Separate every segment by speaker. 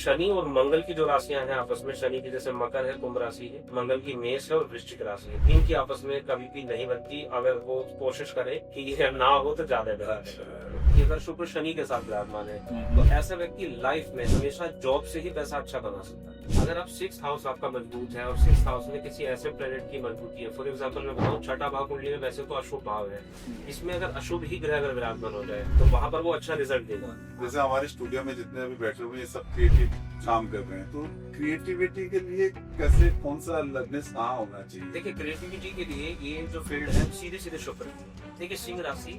Speaker 1: शनि और मंगल की जो राशियां हैं आपस में, शनि की जैसे मकर है, कुंभ राशि है, मंगल की मेष है और वृश्चिक राशि है, इनकी आपस में कभी भी नहीं बनती। अगर वो कोशिश करे कि ये ना हो तो ज्यादा बेहतर है। ये अगर शुक्र शनि के साथ विराजमान है तो ऐसा व्यक्ति लाइफ में हमेशा जॉब से ही पैसा अच्छा कमा सकता है। अगर आप 6th हाउस आपका मजबूत है और 6th हाउस में किसी ऐसे प्लेनेट की मजबूती है, फॉर एग्जाम्पल मैं बताऊँ, छठा भाव कुंडली में वैसे तो अशुभ भाव है, इसमें अगर अशुभ ही ग्रह अगर विराजमान हो जाए तो वहां पर वो अच्छा रिजल्ट देगा।
Speaker 2: जैसे हमारे स्टूडियो में जितने अभी बैठे हुए हैं, ये सब क्रिएटिव काम कर रहे हैं, तो क्रिएटिविटी के लिए कैसे, कौन सा लगनेस कहाँ होना चाहिए?
Speaker 1: देखिए, क्रिएटिविटी के लिए ये जो फील्ड है सीधे सीधे शुक्र है। देखिए, सिंह राशि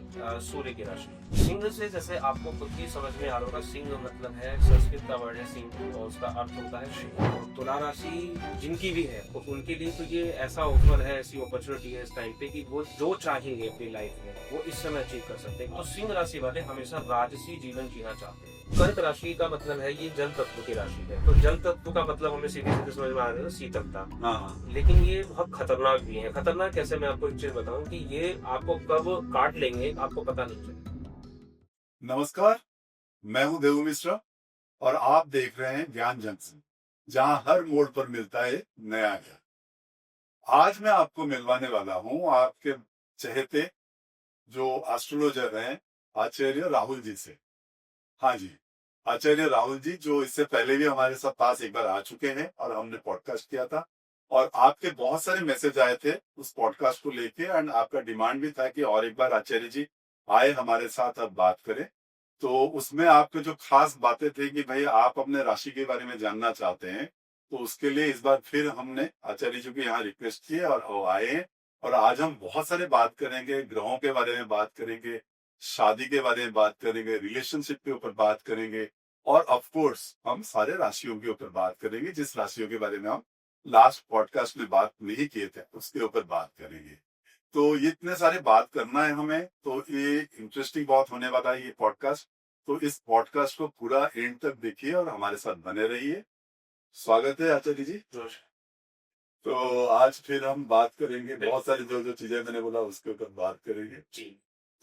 Speaker 1: सूर्य की राशि, सिंह से जैसे आपको खुद ही समझ में आ रहा होगा, सिंह मतलब है, संस्कृत का वर्ड है सिंह और उसका अर्थ होता है सिंह। तुला राशि जिनकी भी है तो उनके लिए तो ये ऐसा ऑफर है, ऐसी अपॉर्चुनिटी है इस टाइम पे कि वो जो चाहेंगे अपनी लाइफ में वो इस समय अचीव कर सकते हैं। तो सिंह राशि वाले हमेशा राजसी जीवन जीना चाहते हैं। कर्क राशि का मतलब है ये जल तत्व की राशि है, तो जल तत्व का मतलब हमें सीधे सीधे समझ में आ रहा है शीतलता।
Speaker 2: हाँ,
Speaker 1: लेकिन ये बहुत खतरनाक भी है। खतरनाक कैसे, मैं आपको एक चीज बताऊं कि ये आपको कब काट लेंगे आपको पता नहीं चलेगा।
Speaker 2: नमस्कार, मैं हूँ देवु मिश्रा और आप देख रहे हैं ज्ञान जंक्शन, जहाँ हर मोड़ पर मिलता है नया ज्ञान। आज मैं आपको मिलवाने वाला हूँ आपके चहेते जो एस्ट्रोलॉजर हैं, आचार्य राहुल जी से। हाँ जी, आचार्य राहुल जी, जो इससे पहले भी हमारे साथ पास एक बार आ चुके हैं और हमने पॉडकास्ट किया था और आपके बहुत सारे मैसेज आए थे उस पॉडकास्ट को लेके, एंड आपका डिमांड भी था कि और एक बार आचार्य जी आए हमारे साथ, अब बात करें। तो उसमें आपके जो खास बातें थी कि भाई आप अपने राशि के बारे में जानना चाहते हैं, तो उसके लिए इस बार फिर हमने आचार्य जी को यहाँ रिक्वेस्ट की और वो आए हैं। और आज हम बहुत सारे बात करेंगे, ग्रहों के बारे में बात करेंगे, शादी के बारे में बात करेंगे, रिलेशनशिप के ऊपर बात करेंगे और ऑफ कोर्स हम सारे राशियों के ऊपर बात करेंगे, जिस राशियों के बारे में हम लास्ट पॉडकास्ट में बात नहीं किए थे उसके ऊपर बात करेंगे। तो ये इतने सारे बात करना है हमें, तो ये इंटरेस्टिंग बहुत होने वाला है ये पॉडकास्ट। तो इस पॉडकास्ट को पूरा एंड तक देखिए और हमारे साथ बने रहिए। स्वागत है आचार्य जी। तो आज फिर हम बात करेंगे, बहुत सारी जो जो चीजें मैंने बोला उसके ऊपर बात करेंगे।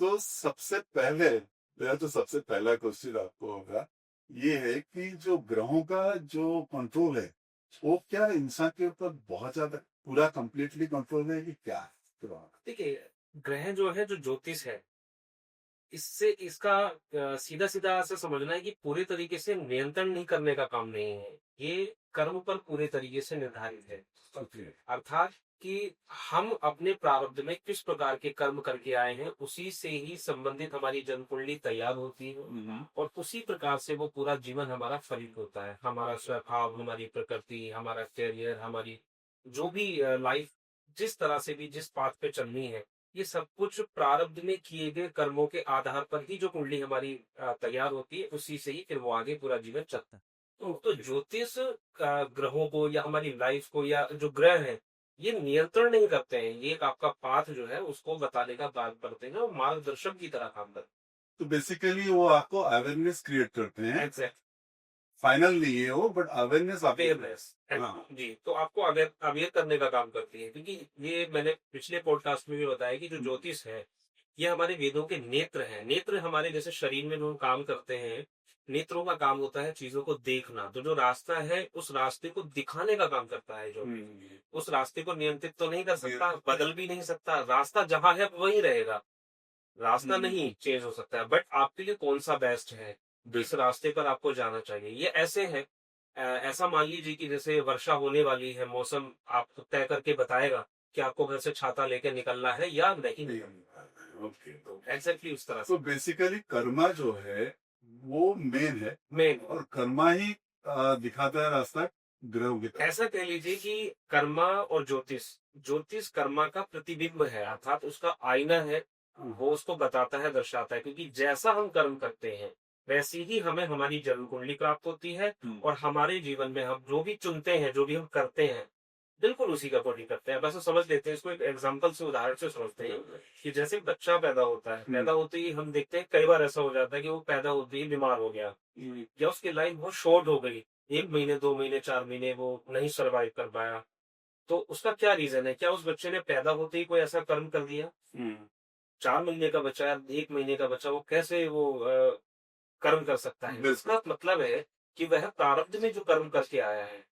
Speaker 2: तो सबसे पहले मेरा तो सबसे पहला क्वेश्चन आपको होगा, ये है कि जो ग्रहों का जो कंट्रोल है वो क्या इंसान के ऊपर बहुत ज्यादा पूरा कंप्लीटली कंट्रोल है कि क्या है?
Speaker 1: देखिए, ग्रह जो है, जो ज्योतिष है, इससे इसका सीधा सीधा ऐसे समझना है कि पूरे तरीके से नियंत्रण नहीं करने का काम नहीं है, ये कर्म पर पूरे तरीके से निर्धारित है। अर्थात कि हम अपने प्रारब्ध में किस प्रकार के कर्म करके आए हैं उसी से ही संबंधित हमारी जन्म कुंडली तैयार होती है और उसी प्रकार से वो पूरा जीवन हमारा फलित होता है। हमारा स्वभाव, हमारी प्रकृति, हमारा करियर, हमारी जो भी लाइफ जिस तरह से भी जिस पाथ पे चलनी है, ये सब कुछ प्रारब्ध में किए गए कर्मों के आधार पर ही जो कुंडली हमारी तैयार होती है, उसी से ही फिर वो आगे पूरा जीवन चलता है। तो ज्योतिष ग्रहों को या हमारी लाइफ को या जो ग्रह है, ये नियंत्रण नहीं करते हैं, ये एक आपका पाथ जो है उसको बताने का काम करते हैं और मार्गदर्शक की तरह काम करते
Speaker 2: तो बेसिकली वो आपको अवेयरनेस क्रिएट करते
Speaker 1: हैं।
Speaker 2: हैं।
Speaker 1: एग्जैक्ट,
Speaker 2: फाइनल नहीं है वो, बट अवेयरनेस
Speaker 1: अवेयरनेस
Speaker 2: हाँ।
Speaker 1: जी, तो आपको अवेयर अवेयर करने का काम करती है, क्योंकि ये मैंने पिछले पॉडकास्ट में भी बताया कि जो ज्योतिष है ये हमारे वेदों के नेत्र हैं। नेत्र हमारे जैसे शरीर में जो हम काम करते हैं, नेत्रों का काम होता है चीजों को देखना, तो जो रास्ता है उस रास्ते को दिखाने का काम करता है। जो उस रास्ते को नियंत्रित तो नहीं कर सकता, बदल भी नहीं सकता, रास्ता जहां है वही रहेगा, रास्ता नहीं चेंज हो सकता है, बट आपके लिए कौन सा बेस्ट है, जिस रास्ते पर आपको जाना चाहिए। ये ऐसे है, ऐसा मान लीजिए कि जैसे वर्षा होने वाली है, मौसम आपको तय करके बताएगा कि आपको घर से छाता लेकर निकलना है या नहीं।
Speaker 2: ओके,
Speaker 1: तो एग्जैक्टली उस तरह
Speaker 2: तो
Speaker 1: से
Speaker 2: बेसिकली कर्मा जो है वो मेन है
Speaker 1: मेन,
Speaker 2: और कर्मा ही दिखाता है रास्ता ग्रहों की तरफ।
Speaker 1: ऐसा कह लीजिए कि कर्मा और ज्योतिष, ज्योतिष कर्मा का प्रतिबिंब है, अर्थात उसका आईना है, वो उसको बताता है, दर्शाता है, क्योंकि जैसा हम कर्म करते हैं वैसी ही हमें हमारी जन्म कुंडली प्राप्त होती है और हमारे जीवन में हम जो भी चुनते हैं, जो भी हम करते हैं, बिल्कुल उसी का अकॉर्डिंग करते हैं। बस समझ लेते हैं इसको, एक एग्जांपल से, उदाहरण से समझते हैं कि जैसे बच्चा पैदा होता है, पैदा होते ही हम देखते हैं कई बार ऐसा हो जाता है कि वो पैदा होते ही बीमार हो गया या उसकी लाइफ बहुत शॉर्ट हो गई, 1 महीने 2 महीने 4 महीने वो नहीं सरवाइव कर पाया। तो उसका क्या रीजन है? क्या उस बच्चे ने पैदा होते ही कोई ऐसा कर्म कर दिया? 4 महीने का बच्चा या 1 महीने का बच्चा वो कैसे वो कर्म कर सकता है? इसका मतलब है कि वह प्रारब्ध में जो कर्म करके आया है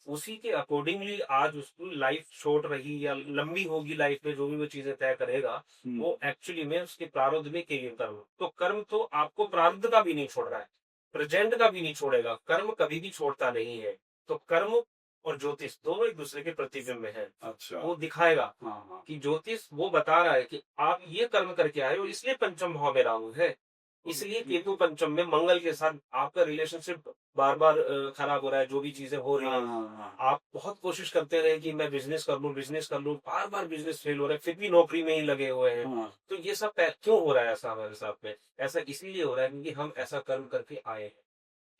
Speaker 1: उसी के अकॉर्डिंगली आज उसकी लाइफ शॉर्ट रही या लंबी होगी, लाइफ में जो भी वो चीजें तय करेगा वो एक्चुअली में उसके प्रारब्ध में किए गए कर्म। तो कर्म तो आपको प्रारब्ध का भी नहीं छोड़ रहा है, प्रेजेंट का भी नहीं छोड़ेगा, कर्म कभी भी छोड़ता नहीं है। तो कर्म और ज्योतिष दोनों एक दूसरे के प्रतिबिंब है।
Speaker 2: अच्छा।
Speaker 1: वो दिखाएगा
Speaker 2: हाँ हाँ।
Speaker 1: कि ज्योतिष वो बता रहा है कि आप ये कर्म करके आए हो, इसलिए पंचम भाव में राहु है, इसलिए केतु पंचम में मंगल के साथ आपका रिलेशनशिप बार बार खराब हो रहा है, जो भी चीजें हो रही
Speaker 2: हाँ
Speaker 1: हैं।
Speaker 2: हाँ हाँ।
Speaker 1: आप बहुत कोशिश करते रहे कि मैं बिजनेस कर लूं, बार बार बिजनेस फेल हो रहा है, फिर भी नौकरी में ही लगे हुए हैं।
Speaker 2: हाँ।
Speaker 1: तो ये सब क्यों हो रहा है ऐसा हमारे साथ में? ऐसा इसलिए हो रहा है क्योंकि हम ऐसा कर्म करके आए हैं।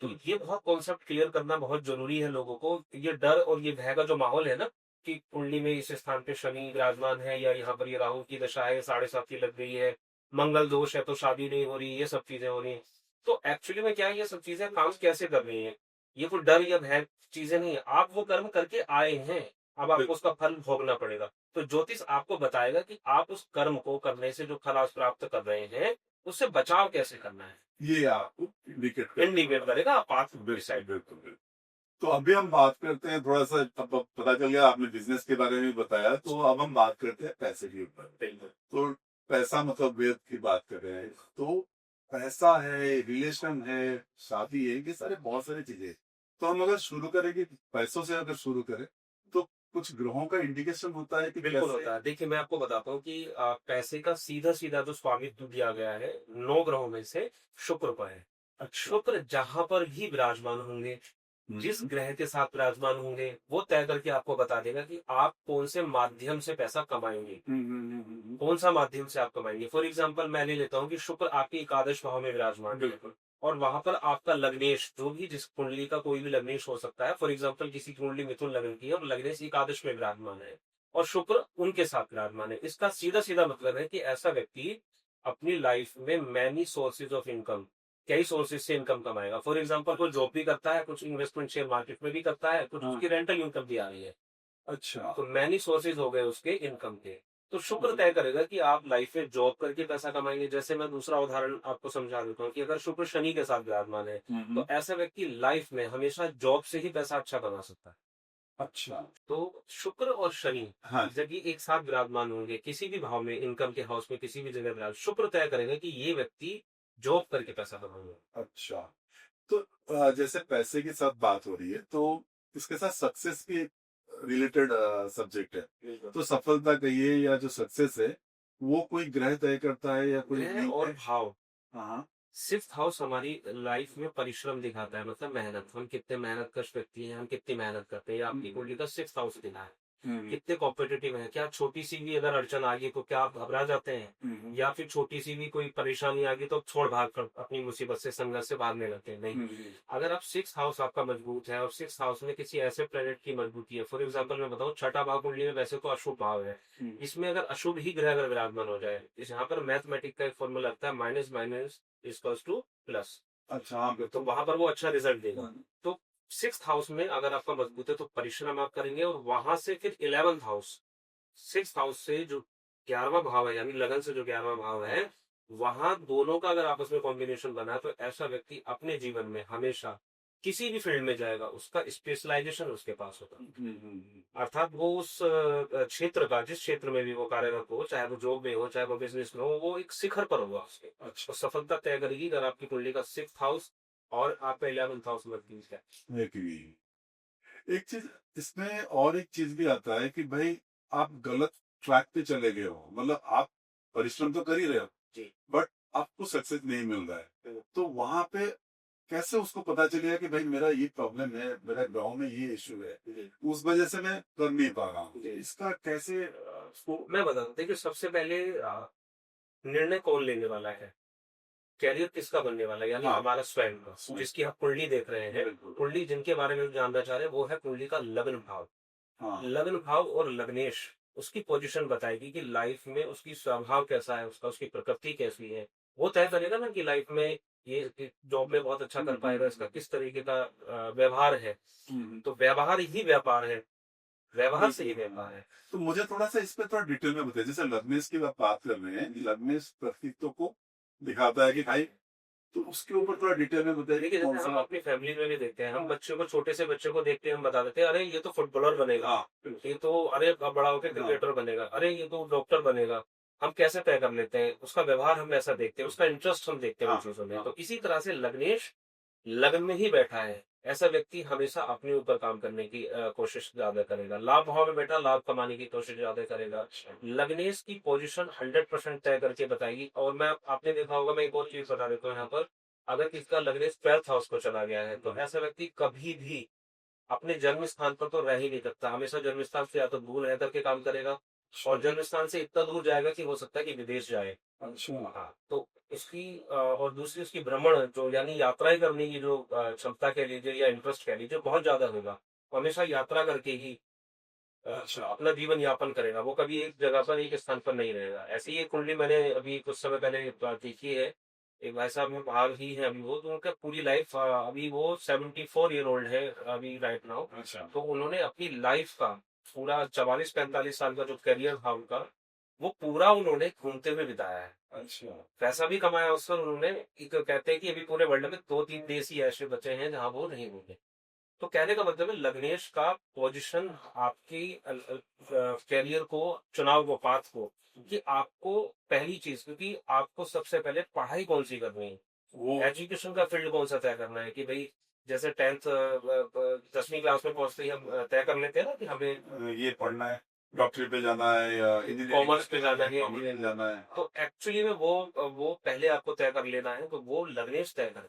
Speaker 1: तो ये बहुत कॉन्सेप्ट क्लियर करना बहुत जरूरी है लोगों को। ये डर और ये भय का जो माहौल है ना कि कुंडली में इस स्थान पे शनि विराजमान है या यहाँ पर ये राहु की दशा है, 7.5 की लग गई है, मंगल दोष है तो शादी नहीं हो रही, ये सब चीजें हो रही हैं। तो एक्चुअली में क्या है, ये सब चीजें काम कैसे कर रही हैं? ये कोई डर या भय चीजें नहीं है, आप वो कर्म करके आए हैं, अब आपको उसका फल भोगना पड़ेगा। तो ज्योतिष आपको बताएगा कि आप उस कर्म को करने से जो फल आप प्राप्त कर रहे हैं उससे बचाव कैसे करना है,
Speaker 2: ये आपको
Speaker 1: इंडिकेट करेगा आप पाथ डिसाइड।
Speaker 2: बिल्कुल बिल्कुल। तो अभी हम बात करते हैं थोड़ा सा, अब पता चल गया आपने बिजनेस के बारे में भी बताया, तो अब हम बात करते हैं पैसे के ऊपर। तो पैसा मतलब वेल्थ की बात कर रहे हैं, तो पैसा है, रिलेशन है, शादी है, ये सारे बहुत सारी चीजें हैं। तो हम अगर शुरू करें कि पैसों से अगर शुरू करें तो कुछ ग्रहों का इंडिकेशन होता है कि
Speaker 1: बिल्कुल
Speaker 2: कैसे?
Speaker 1: होता है। देखिए मैं आपको बताता हूँ कि पैसे का सीधा सीधा जो स्वामित्व दिया गया है 9 ग्रहों में से शुक्र पर है।
Speaker 2: अच्छा।
Speaker 1: शुक्र जहां पर भी विराजमान होंगे, जिस ग्रह के साथ विराजमान होंगे, वो तय करके आपको बता देगा कि आप कौन से माध्यम से पैसा कमाएंगे, कौन सा माध्यम से आप कमाएंगे। फॉर एग्जाम्पल मैं ले लेता हूँ कि शुक्र आपके एकादश भाव में विराजमान है और वहां पर आपका लग्नेश, जो भी जिस कुंडली का कोई भी लग्नेश हो सकता है, फॉर एग्जाम्पल किसी कुंडली मिथुन लग्न की है और लग्नेश एकादश में विराजमान है और शुक्र उनके साथ विराजमान है, इसका सीधा सीधा मतलब है कि ऐसा व्यक्ति अपनी लाइफ में मैनी सोर्सेज ऑफ इनकम, कई सोर्सेज से इनकम कमाएगा। फॉर एग्जाम्पल कोई जॉब भी करता है, कुछ इन्वेस्टमेंट शेयर मार्केट में भी करता है, कुछ उसकी रेंटल इनकम भी आ रही है।
Speaker 2: अच्छा।
Speaker 1: तो मैनी सोर्सेज हो गए उसके इनकम के। तो शुक्र तय करेगा कि आप लाइफ में जॉब करके पैसा कमाएंगे। जैसे मैं दूसरा उदाहरण आपको समझा देता हूँ कि अगर शुक्र शनि के साथ विराजमान है तो ऐसा व्यक्ति लाइफ में हमेशा जॉब से ही पैसा अच्छा कमा सकता है।
Speaker 2: अच्छा।
Speaker 1: तो शुक्र और शनि
Speaker 2: हाँ।
Speaker 1: जब ये एक साथ विराजमान होंगे किसी भी भाव में, इनकम के हाउस में किसी भी जगह विराज, शुक्र तय करेगा कि ये व्यक्ति जॉब करके पैसा कमाएगा।
Speaker 2: अच्छा। तो जैसे पैसे के साथ बात हो रही है, तो इसके साथ सक्सेस भी रिलेटेड सब्जेक्ट है। तो सफलता कहिए या जो सक्सेस है, वो कोई ग्रह तय करता है या कोई
Speaker 1: ग्रह
Speaker 2: लिंक
Speaker 1: और
Speaker 2: है?
Speaker 1: भाव,
Speaker 2: हाँ।
Speaker 1: सिक्स्थ हाउस हमारी लाइफ में परिश्रम दिखाता है, मतलब मेहनत, हम कितने मेहनत कश व्यक्ति हैं, हम कितनी मेहनत करते हैं। आपकी कुंडली का सिक्स्थ हाउस दिखा है, कितने कॉम्पिटिटिव है, क्या छोटी सी भी अगर अड़चन आ गई तो क्या आप घबरा जाते हैं, या फिर छोटी सी भी कोई परेशानी आ गई तो छोड़ भाग कर अपनी मुसीबत से, संघर्ष से भागने लगते हैं? नहीं। अगर आप सिक्स हाउस आपका मजबूत है और सिक्स हाउस में किसी ऐसे प्लेनेट की मजबूती है, फॉर एग्जाम्पल मैं बताऊं, छठा भाव कुंडली में वैसे तो अशुभ भाव है, इसमें अगर अशुभ ही ग्रह अगर विराजमान हो जाए, इस यहाँ पर मैथमेटिक का एक फॉर्मूला लगता है, minus minus equals two plus.
Speaker 2: अच्छा। हाँ,
Speaker 1: तो वहां पर वो अच्छा रिजल्ट देगा। तो सिक्स हाउस में अगर आपका मजबूत है तो परिश्रम आप करेंगे, और वहां से फिर 11th हाउस, सिक्स हाउस से जो 11वां भाव है, यानी लगन से जो 11वां भाव है, वहां दोनों का अगर आपस में कॉम्बिनेशन बना तो ऐसा व्यक्ति अपने जीवन में हमेशा किसी भी फील्ड में जाएगा, उसका स्पेशलाइजेशन उसके पास होगा। अर्थात वो उस क्षेत्र का, जिस क्षेत्र में भी वो कार्यरत हो, चाहे वो जॉब में हो चाहे वो बिजनेस में हो, वो एक शिखर पर होगा उसके।
Speaker 2: अच्छा।
Speaker 1: तो सफलता तय करेगी अगर आपकी कुंडली का सिक्स हाउस और आपका 11th हाउस मजबूत है।
Speaker 2: एक चीज इसमें और एक चीज भी आता है कि भाई आप गलत ट्रैक पे चले गए हो, मतलब आप परिश्रम तो कर ही रहे हो
Speaker 1: जी।
Speaker 2: बट आपको सक्सेस नहीं मिल रहा है, तो वहां पे कैसे उसको पता चलेगा कि भाई मेरा ये प्रॉब्लम है, मेरा गांव में ये इशू है, उस वजह से मैं कर नहीं पा रहा हूँ, इसका कैसे
Speaker 1: मैं बता दूं, देखिए सबसे पहले निर्णय कौन लेने वाला है, कैरियर किसका बनने वाला है, यानी
Speaker 2: हाँ।
Speaker 1: हमारा स्वयं का, जिसकी आप कुंडली देख रहे हैं। कुंडली जिनके बारे में जानना चाह रहे हैं वो है कुंडली का लग्न भाव।
Speaker 2: हाँ।
Speaker 1: लग्न भाव और लग्नेश उसकी पोजीशन बताएगी कि लाइफ में उसकी स्वभाव कैसा है, उसका उसकी प्रकृति कैसी है। वो तय करेगा ना कि लाइफ में ये जॉब में बहुत अच्छा कर पाएगा, इसका किस तरीके का व्यवहार है। तो व्यवहार ही व्यापार है, व्यवहार से ही व्यापार है।
Speaker 2: तो मुझे थोड़ा सा इस पे थोड़ा डिटेल में बताइए। जैसे लग्नेश की आप बात कर रहे हैं, लग्नेश प्रकृतित्व को दिखाता है कि भाई तो उसके ऊपर थोड़ा डिटेल में बताइए
Speaker 1: देखिए,
Speaker 2: कौन
Speaker 1: जैसे हम
Speaker 2: सा।
Speaker 1: अपनी फैमिली में भी देखते हैं, हम बच्चों को, छोटे से बच्चे को देखते हैं, हम बता देते हैं, अरे ये तो फुटबॉलर बनेगा,
Speaker 2: हाँ
Speaker 1: ये तो अरे बड़ा होकर
Speaker 2: हाँ
Speaker 1: क्रिकेटर बनेगा, अरे ये तो डॉक्टर बनेगा। हम कैसे तय कर लेते हैं, उसका व्यवहार हम ऐसा देखते हैं, उसका इंटरेस्ट हम देखते हैं उन
Speaker 2: हाँ
Speaker 1: चीजों में।
Speaker 2: हाँ।
Speaker 1: तो इसी तरह से लग्नेश लगन में ही बैठा है। ऐसा व्यक्ति हमेशा अपने ऊपर काम करने की कोशिश ज्यादा करेगा, लाभ भाव में बैठा लाभ कमाने की कोशिश ज्यादा करेगा। लग्नेश की पोजीशन 100% तय करके बताएगी। और मैं, आपने देखा होगा, मैं एक और चीज बता देता हूँ यहाँ पर, अगर किसी का लग्नेश 12th हाउस को चला गया है तो ऐसा व्यक्ति कभी भी अपने जन्म स्थान पर तो रह ही नहीं सकता, हमेशा जन्म स्थान से या तो दूर रह करके काम करेगा, और जन्म स्थान से इतना दूर जाएगा कि हो सकता है कि विदेश जाए।
Speaker 2: अच्छा
Speaker 1: हाँ, तो इसकी और दूसरी उसकी भ्रमण जो, यानी यात्राएं करने की जो क्षमता कह लीजिए या इंटरेस्ट कह लीजिए, बहुत ज्यादा होगा। वो हमेशा यात्रा करके ही
Speaker 2: अच्छा
Speaker 1: अपना जीवन यापन करेगा, वो कभी एक जगह पर, एक स्थान पर नहीं रहेगा। ऐसी ही एक कुंडली मैंने अभी कुछ समय पहले देखी है। एक भाई साहब में बाहर ही है अभी वो, तो उनका पूरी लाइफ, अभी वो 74 ईयर ओल्ड है अभी राइट नाउ।
Speaker 2: अच्छा
Speaker 1: तो उन्होंने अपनी लाइफ का पूरा 44-45 साल का जो करियर था उनका, वो पूरा उन्होंने घूमते हुए बिताया है।
Speaker 2: अच्छा
Speaker 1: पैसा भी कमाया उससे उन्होंने। एक कहते हैं कि अभी पूरे वर्ल्ड में 2-3 देश ही ऐसे बचे हैं जहां वो नहीं घूमे। तो कहने का मतलब है, लग्नेश का पोजीशन आपकी कैरियर को, चुनाव को, पाथ को, कि आपको पहली चीज, क्योंकि आपको सबसे पहले पढ़ाई कौन सी करनी है,
Speaker 2: वो
Speaker 1: एजुकेशन का फील्ड कौन सा तय करना है, कि भाई जैसे 10th 10वीं क्लास में पहुंचते ही हम तय कर लेते हैं ना कि हमें
Speaker 2: ये पढ़ना है, डॉक्टरी पे जाना है या इंजीनियरिंग
Speaker 1: कॉमर्स पे जाना है।
Speaker 2: इंजीनियरिंग जाना है।
Speaker 1: तो एक्चुअली में वो पहले आपको तय कर लेना है, तो वो लग्नेश तय करे।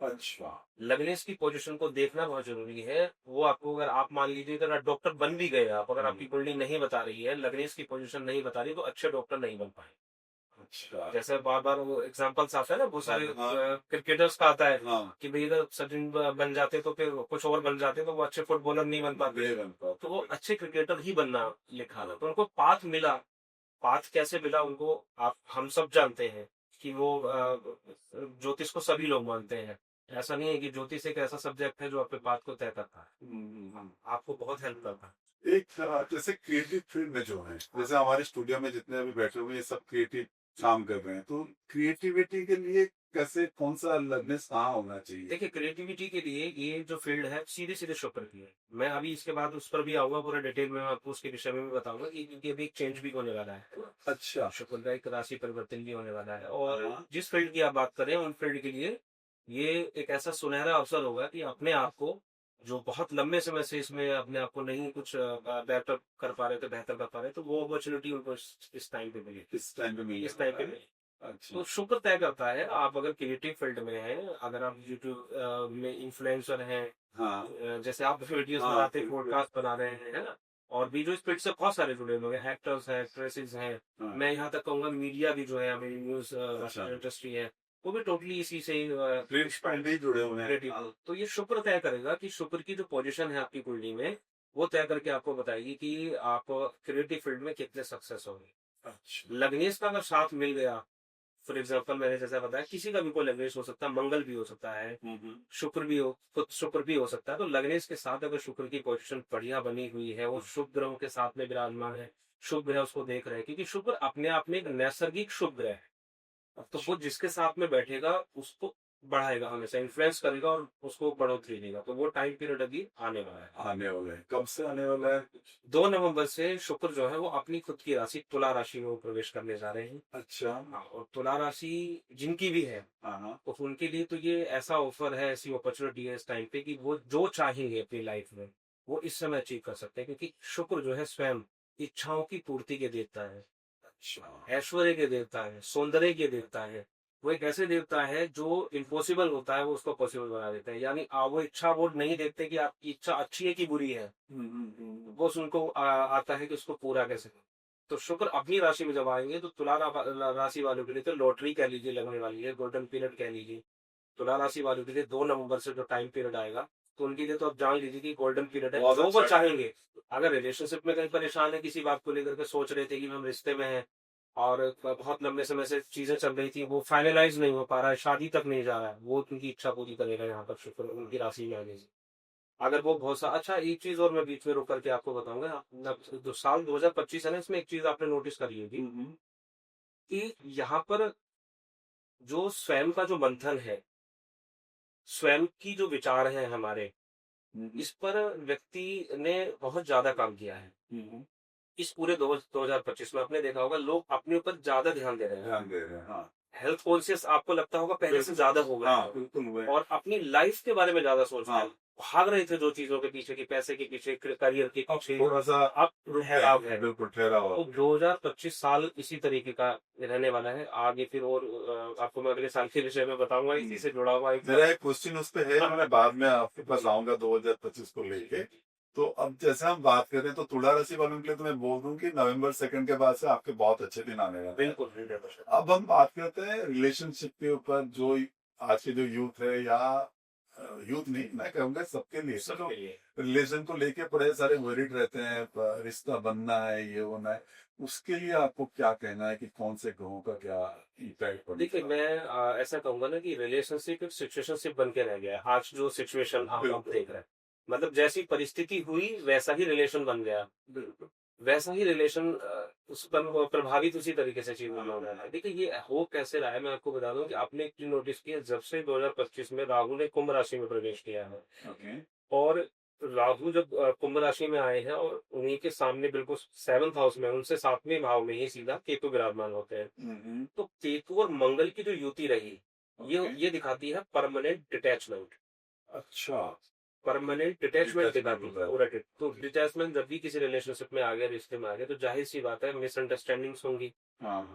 Speaker 2: अच्छा
Speaker 1: लग्नेश की पोजीशन को देखना बहुत जरूरी है। वो आपको, अगर आप मान लीजिए अगर आप डॉक्टर बन भी गए, आप अगर आपकी कुंडली नहीं बता रही है, लग्नेश की पोजीशन नहीं बता रही, तो अच्छे डॉक्टर नहीं बन पाए।
Speaker 2: अच्छा
Speaker 1: जैसे बार बार वो एग्जाम्पल्स आता है ना, बहुत सारे
Speaker 2: हाँ
Speaker 1: क्रिकेटर्स का आता है
Speaker 2: हाँ
Speaker 1: कि भाई अगर सचिन बन जाते तो फिर कुछ और बन जाते, तो वो अच्छे फुटबॉलर नहीं बन पाते।
Speaker 2: नहीं बनता।
Speaker 1: तो वो अच्छे क्रिकेटर ही बनना लिखा था, तो उनको पाथ मिला। पाथ कैसे मिला उनको, आप हम सब जानते हैं कि वो ज्योतिष को सभी लोग मानते हैं। ऐसा नहीं है कि ज्योतिष एक ऐसा सब्जेक्ट है जो आपके पाथ को तय करता है, आपको बहुत हेल्प करता है।
Speaker 2: एक जैसे क्रिएटिव फील्ड में जो है, जैसे हमारे स्टूडियो में जितने अभी बैठे हुए हैं, ये सब क्रिएटिव काम कर रहे हैं, तो क्रिएटिविटी के लिए कैसे, कौन सा लर्नेस कहाँ होना चाहिए।
Speaker 1: देखिए, क्रिएटिविटी के लिए ये जो फील्ड है सीधे सीधे शुक्र की है। मैं अभी इसके बाद उस पर भी आऊंगा, पूरा डिटेल में मैं आपको उसके विषय में भी बताऊंगा कि क्योंकि अभी एक चेंज भी होने वाला है।
Speaker 2: अच्छा
Speaker 1: शुक्र का एक राशि परिवर्तन भी होने वाला है, और
Speaker 2: हाँ
Speaker 1: जिस फील्ड की आप बात करें उन फील्ड के लिए ये एक ऐसा सुनहरा अवसर होगा कि अपने आप को, जो बहुत लंबे समय से इसमें अपने आप को नहीं कुछ बेहतर कर पा रहे थे, बेहतर कर पा रहे, तो वो अपॉर्चुनिटी उनको इस टाइम पे मिली,
Speaker 2: इस टाइम पे मिल
Speaker 1: इस टाइम पे मिली।
Speaker 2: अच्छा
Speaker 1: तो शुक्र तय करता है, आप अगर क्रिएटिव फील्ड में हैं, अगर आप यूट्यूब में इन्फ्लुएंसर हैं,
Speaker 2: हाँ
Speaker 1: जैसे आप वीडियोस
Speaker 2: हाँ
Speaker 1: बनाते हैं, पॉडकास्ट बना रहे हैं, है ना, और भी जो इस फील्ड से बहुत सारे जुड़े लोग हैं, एक्टर्स हैं, एक्ट्रेसेस हैं,
Speaker 2: हाँ
Speaker 1: मैं यहाँ तक कहूंगा मीडिया भी जो है, हमारी न्यूज
Speaker 2: अच्छा
Speaker 1: इंडस्ट्री है, वो भी टोटली इसी से
Speaker 2: प्रिंट फील्ड ही जुड़े हुए हैं।
Speaker 1: क्रिएटिव। तो ये शुक्र तय करेगा कि शुक्र की जो पोजीशन है आपकी कुंडली में, वो तय करके आपको बताएगी कि आप क्रिएटिव फील्ड में कितने सक्सेस होंगे।
Speaker 2: अच्छा
Speaker 1: लग्नेश का अगर साथ मिल गया, फॉर एग्जाम्पल मैंने जैसा बताया, किसी का भी कोई लग्नेश हो सकता है, मंगल भी हो सकता है, शुक्र भी हो, खुद शुक्र भी हो सकता है। तो लग्नेश के साथ अगर शुक्र की पोजीशन बढ़िया बनी हुई है, वो शुभ ग्रहों के साथ में विराजमान है, शुभ ग्रह उसको देख रहे हैं, क्योंकि शुक्र अपने आप में एक नैसर्गिक शुभ ग्रह है। तो वो जिसके साथ में बैठेगा उसको बढ़ाएगा, हमेशा इन्फ्लुएंस करेगा और उसको बढ़ोतरी देगा। तो वो टाइम पीरियड अभी आने वाला है।
Speaker 2: आने वाला है, कब से आने वाला है।
Speaker 1: 2 नवंबर से शुक्र जो है वो अपनी खुद की राशि तुला राशि में वो प्रवेश करने जा रहे हैं।
Speaker 2: अच्छा
Speaker 1: हाँ, और तुला राशि जिनकी भी है,
Speaker 2: हाँ हाँ
Speaker 1: तो उनके लिए तो ये ऐसा ऑफर है, ऐसी अपॉर्चुनिटी है इस टाइम पे, कि वो जो चाहेंगे अपनी लाइफ में वो इस समय अचीव कर सकते हैं, क्योंकि शुक्र जो है स्वयं इच्छाओं की पूर्ति के देवता है,
Speaker 2: अच्छा
Speaker 1: ऐश्वर्य के देवता है, सौंदर्य के देवता है। वो एक ऐसे देवता है जो इम्पॉसिबल होता है वो उसको पॉसिबल बना देते हैं। यानी वो इच्छा वो नहीं देखते कि आपकी इच्छा अच्छी है कि बुरी है, वो उनको आता है कि उसको पूरा कैसे करें। तो शुक्र अपनी राशि में जब आएंगे तो तुला राशि वालों के लिए तो लॉटरी कह लीजिए लगने वाली है, गोल्डन पीरियड कह लीजिए। तुला राशि वालों के लिए 2 नवंबर से जो टाइम पीरियड आएगा, तो उनके लिए तो आप जान लीजिए कि गोल्डन पीरियड है।
Speaker 2: बहुत
Speaker 1: जो वो
Speaker 2: अच्छा।
Speaker 1: चाहेंगे, अगर रिलेशनशिप में कहीं परेशान है, किसी बात को लेकर के सोच रहे थे कि हम रिश्ते में हैं, और बहुत लंबे समय से चीजें चल रही थी, वो फाइनलाइज नहीं हो पा रहा है, शादी तक नहीं जा रहा है, वो उनकी इच्छा पूरी करेगा यहाँ पर शुक्र उनकी राशि में आने से। अगर वो बहुत सा, अच्छा एक चीज और मैं बीच में रोक करके आपको बताऊंगा, जो साल 2025 है ना, इसमें एक चीज आपने नोटिस करी होगी कि यहाँ पर जो स्वयं का जो मंथन है, स्वयं की जो विचार हैं हमारे, इस पर व्यक्ति ने बहुत ज्यादा काम किया है। इस पूरे 2025 में आपने देखा होगा लोग अपने ऊपर ज्यादा ध्यान दे रहे हैं।
Speaker 2: ध्यान दे रहे हैं, हाँ।
Speaker 1: हेल्थ कॉन्शियस आपको लगता होगा पहले से ज्यादा हो गया
Speaker 2: हाँ,
Speaker 1: है।
Speaker 2: बिल्कुल हुए।
Speaker 1: और अपनी लाइफ के बारे में ज्यादा सोच रहे
Speaker 2: हाँ।
Speaker 1: हैं। भाग रहे थे जो चीजों के पीछे, की पैसे के पीछे, करियर के पीछे,
Speaker 2: थोड़ा सा
Speaker 1: अब ठहराव है।
Speaker 2: बिल्कुल ठहराव।
Speaker 1: तो 2025 साल इसी तरीके का रहने वाला है। आगे फिर और आपको मैं अगले साल के विषय में बताऊंगा, इसी से जुड़ा हुआ
Speaker 2: मेरा एक क्वेश्चन उस पे है, मैं बाद में आपके पास आऊंगा 2025 को लेके। तो अब जैसे हम बात करें तो तुला राशि वालों के लिए तो मैं बोल दूं कि नवंबर 2 के बाद से आपके बहुत अच्छे दिन आने वाले हैं।
Speaker 1: बिल्कुल।
Speaker 2: अब हम बात करते हैं रिलेशनशिप के ऊपर, जो आज के जो यूथ है, या यूथ नहीं, मैं कहूंगा सबके लिए रिलेशन को लेके बड़े सारे वरीड रहते हैं, रिश्ता बनना है, ये होना है, उसके लिए आपको क्या कहना है कि कौन से ग्रहों का क्या इम्पैक्ट पड़ेगा?
Speaker 1: देखिए, मैं ऐसा कहूंगा ना कि रिलेशनशिप एक सिचुएशनशिप बन के रह गया है। आज जो सिचुएशन आप देख रहे हैं, मतलब जैसी परिस्थिति हुई वैसा ही रिलेशन बन गया, वैसा ही रिलेशन उस पर प्रभावित उसी तरीके से चीज हो रहा है। देखिए, ये हो कैसे रहा है, मैं आपको बता दूं कि आपने एक चीज नोटिस किया, जब से 2025 में राहु ने कुंभ राशि में प्रवेश किया है, और राहु जब कुंभ राशि में आए हैं और उन्हीं के सामने बिल्कुल 7th हाउस में, उनसे 7वें भाव में ही सीधा केतु विराजमान होते हैं। तो केतु और मंगल की जो युति रही, ये दिखाती है परमानेंट डिटैचमेंट।
Speaker 2: अच्छा,
Speaker 1: परमानेंट डिटैचमेंट दिखाती है पूरा। तो डिटैचमेंट जब भी किसी रिलेशनशिप में आ गया, रिश्ते में आ गया, तो जाहिर सी बात है मिसअंडरस्टैंडिंग्स होंगी।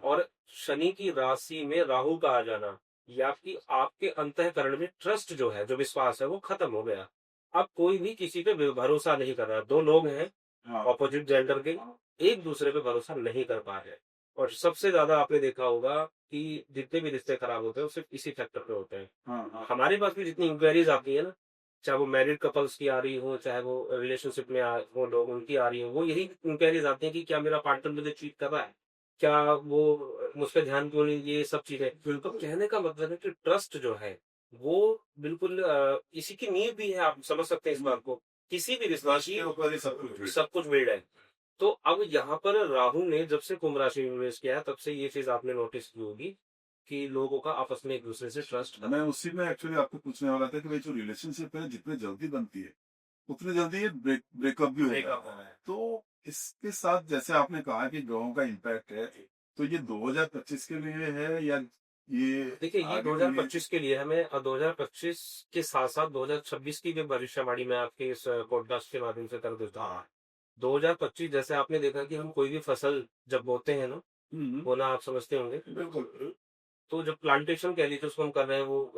Speaker 1: और शनि की राशि में राहु का आ जाना, या कि आपके अंतःकरण में ट्रस्ट जो है, जो विश्वास है, वो खत्म हो गया। अब कोई भी किसी पे भरोसा नहीं कर रहा। दो लोग हैं ऑपोजिट जेंडर के, एक दूसरे पे भरोसा नहीं कर पा रहे। और सबसे ज्यादा आपने देखा होगा कि जितने भी रिश्ते खराब होते हैं वो सिर्फ इसी फैक्टर पे होते हैं। हमारे पास भी जितनी इंक्वायरीज आती है ना, चाहे वो मैरिड कपल्स की आ रही हो, चाहे वो रिलेशनशिप में हो लोग, उनकी आ रही हो, वो यही इंक्वायरीज आती है कि क्या मेरा पार्टनर मुझे चीट कर रहा है, क्या वो मुझ पर ध्यान क्यों नहीं, ये सब चीजें। तो कहने का मतलब है कि ट्रस्ट जो है वो बिल्कुल इसी की नींव भी है। आप समझ सकते हैं इस बात को। किसी भी रिश्ते की सब कुछ बिल्ड है। तो अब यहाँ पर राहु ने जब से कुंभ राशि में प्रवेश किया है, तब से ये चीज आपने नोटिस की होगी कि लोगों का आपस में एक दूसरे से ट्रस्ट।
Speaker 2: मैं उसी में एक्चुअली आपको पूछने वाला था कि भाई जो रिलेशनशिप है जितनी जल्दी बनती है उतनी जल्दी ये ब्रेकअप भी होता है। तो इसके साथ जैसे आपने कहा कि ग्रहों का इम्पैक्ट है, तो ये 2025 के लिए है या ये?
Speaker 1: देखिए, ये 2025 के लिए हमें 2025 के साथ साथ 2026 की भी भविष्यवाणी मैं आपके इस पॉडकास्ट के माध्यम से कर देता हूँ। 2025 जैसे आपने देखा कि हम कोई भी फसल जब बोते हैं ना, बोना आप समझते होंगे,
Speaker 2: बिल्कुल।
Speaker 1: तो जब प्लांटेशन कह लीजिए उसको हम कर रहे हैं, वो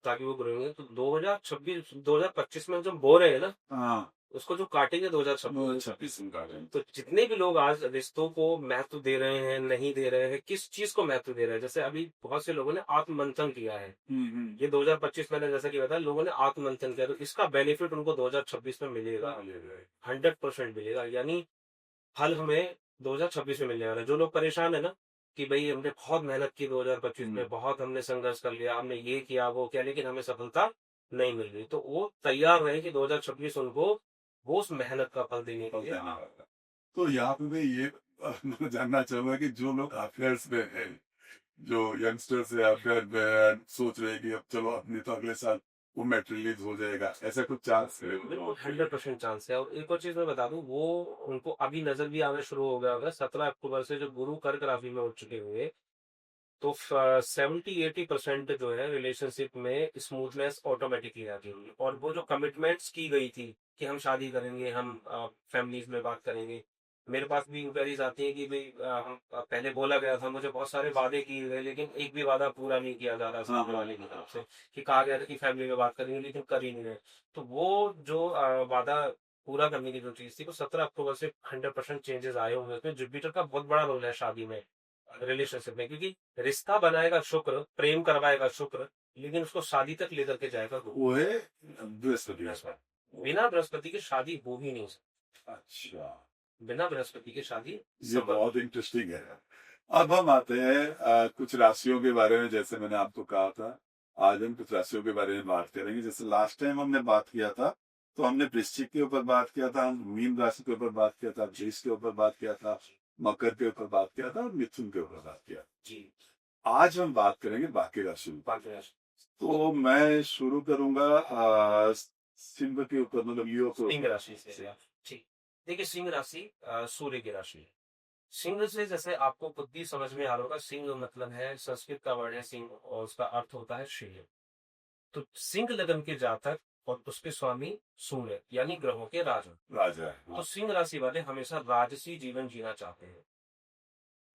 Speaker 1: ताकि वो ग्रो होंगे, तो 2025 में जब बो रहे हैं ना, उसको जो काटेंगे 2026 में काटेंगे। तो जितने भी लोग आज रिश्तों को महत्व दे रहे हैं, नहीं दे रहे हैं, किस चीज को महत्व दे रहे हैं, जैसे अभी बहुत से लोगों ने आत्ममंथन किया है। ये 2025 मैंने जैसा कि बताया, लोगों ने आत्ममंथन किया, तो इसका बेनिफिट उनको 2026 में मिलेगा, 100% मिलेगा। यानी फल हमें 2026 में मिलने वाला है। जो लोग परेशान है ना कि भाई हमने बहुत मेहनत की 2025 में, बहुत हमने संघर्ष कर लिया, हमने ये किया वो किया, लेकिन हमें सफलता नहीं मिल रही, तो वो तैयार रहे कि 2026 उनको वो उस मेहनत का फल देने के लिए।
Speaker 2: तो यहाँ पे मैं ये मैं जानना चाहूंगा कि जो लोग अफेयर्स में हैं, जो यंगस्टर्स है अफेयर में, सोच रहे हैं कि अब चलो अपनी तो अगले साल वो मैट्रिलीज हो जाएगा, ऐसा कुछ चांस है?
Speaker 1: बिल्कुल 100% चांस है। और एक और चीज मैं बता दूं, वो उनको अभी नजर भी आना शुरू हो गया होगा 17 अक्टूबर से, जो गुरु कर्क राशि में उठ चुके हुए, तो 70-80% जो है रिलेशनशिप में स्मूथनेस ऑटोमेटिकली आ जाएगी। और वो जो कमिटमेंट्स की गई थी कि हम शादी करेंगे, हम फैमिलीज में बात करेंगे, मेरे पास भी इंक्वायरीज आती है कि भाई हम पहले बोला गया था, मुझे बहुत सारे वादे किए गए, लेकिन एक भी वादा पूरा नहीं किया जा रहा सामने वाले की तरफ से, कि कहा गया था कि फैमिली में बात करेंगे लेकिन कर ही नहीं रहे। तो वो जो वादा पूरा करने की जो चीज थी, वो 17 अक्टूबर से 100% चेंजेस आए हुए हैं। उसमें जुपिटर का बहुत बड़ा रोल है शादी में, रिलेशनशिप में, क्योंकि रिश्ता बनाएगा शुक्र, प्रेम करवाएगा शुक्र, लेकिन उसको शादी तक लेकर के जाएगा
Speaker 2: वो है बृहस्पति।
Speaker 1: बिना बृहस्पति की शादी हो ही नहीं सकती।
Speaker 2: अच्छा,
Speaker 1: बिना बृहस्पति की शादी।
Speaker 2: ये बहुत इंटरेस्टिंग है। अब हम आते हैं कुछ राशियों के बारे में। जैसे मैंने आपको कहा था, आज हम कुछ राशियों के बारे में बात करेंगे। जैसे लास्ट टाइम हमने बात किया था तो हमने वृश्चिक के ऊपर बात किया था, मीन राशि के ऊपर बात किया था, वृष के ऊपर बात किया था, मकर के ऊपर बात किया था और मिथुन के ऊपर बात किया
Speaker 1: जी।
Speaker 2: आज हम बात करेंगे बाकी राशि में।
Speaker 1: बाकी राशि
Speaker 2: तो मैं शुरू करूंगा सिंह के ऊपर, मतलब लियो के
Speaker 1: सिंह
Speaker 2: ऊपर।
Speaker 1: राशि से। ठीक, देखिए सिंह राशि सूर्य की राशि है। सिंह से जैसे आपको खुद ही समझ में आ रहा होगा, सिंह मतलब है, संस्कृत का वर्ड है सिंह और उसका अर्थ होता है शेर। तो सिंह लग्न के जातक और उसके स्वामी सूर्य यानी ग्रहों के राजा।
Speaker 2: राजा है,
Speaker 1: तो
Speaker 2: हाँ।
Speaker 1: सिंह राशि वाले हमेशा राजसी जीवन जीना चाहते हैं।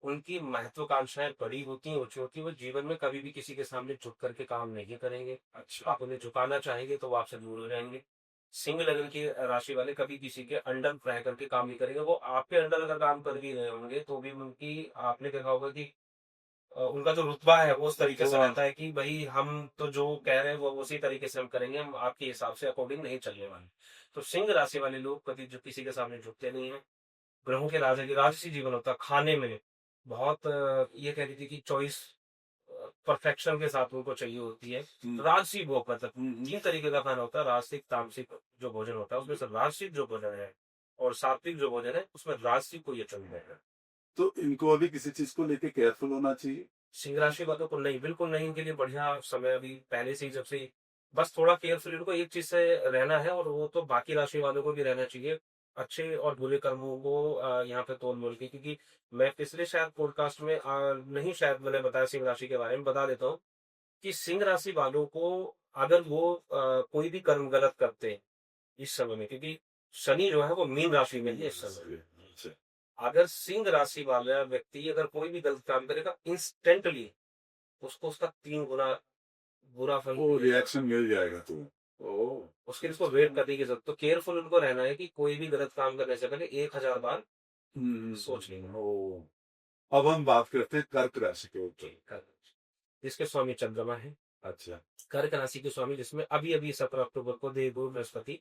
Speaker 1: उनकी महत्वाकांक्षाएं बड़ी होती हैं, ऊंची होती हैं। वो जीवन में कभी भी किसी के सामने झुक करके काम नहीं करेंगे।
Speaker 2: अच्छा।
Speaker 1: आप उन्हें झुकाना चाहेंगे तो वो आपसे दूर हो जाएंगे। सिंह लग्न की राशि वाले कभी किसी के अंडर रह करके काम नहीं करेंगे। वो आपके अंडर अगर काम कर भी रहे होंगे तो भी उनकी, आपने देखा होगा कि उनका जो रुतबा है वो उस तरीके से रहता है कि भाई हम तो जो कह रहे हैं वो उसी तरीके से हम करेंगे, हम आपके हिसाब से अकॉर्डिंग नहीं चलने वाले। तो सिंह राशि वाले लोग कभी जो किसी के सामने झुकते नहीं है। ग्रहों के राजा की राजसी जीवन होता है। खाने में बहुत ये कह रही थी कि चॉइस परफेक्शन के साथ उनको चाहिए होती है। राजसी भोग मतलब तीन तरीके का खाना होता है। राजसिक, तामसिक जो भोजन होता है उसमें से राजसिक जो भोजन है और सात्विक जो भोजन है उसमें राजसिक को ये चुनते हैं।
Speaker 2: तो इनको अभी किसी चीज को लेके केयरफुल होना चाहिए।
Speaker 1: सिंह राशि वालों को नहीं, बिल्कुल नहीं। इनके लिए बढ़िया समय अभी पहले से ही, जब से बस थोड़ा केयरफुल इनको एक चीज से रहना है और वो तो बाकी राशि वालों को भी रहना चाहिए। अच्छे और बुरे कर्मों को यहाँ पे तोल मोल के, क्योंकि मैं पिछले शायद पॉडकास्ट में नहीं, शायद मैंने बताया सिंह राशि के बारे में, बता देता हूँ कि सिंह राशि वालों को अगर वो कोई भी कर्म गलत करते हैं इस समय में, क्योंकि शनि जो है वो मीन राशि में है इस समय।
Speaker 2: अच्छा।
Speaker 1: अगर सिंह राशि वाला व्यक्ति अगर कोई भी गलत काम करेगा, इंस्टेंटली उसको उसका 3 गुना बुरा फल
Speaker 2: वो रिएक्शन मिल जाएगा तो। ओ,
Speaker 1: उसके लिए उसको वेट करने की जरूरत। तो केयरफुल उनको रहना है कि कोई भी गलत काम करने से पहले 1000 बार सोच लेंगे।
Speaker 2: ओ। अब हम बात करते हैं कर्क राशि के ऊपर।
Speaker 1: जिसके स्वामी चंद्रमा है।
Speaker 2: अच्छा।
Speaker 1: कर्क राशि के स्वामी जिसमें अभी अभी 17 अक्टूबर को देवगुरु बृहस्पति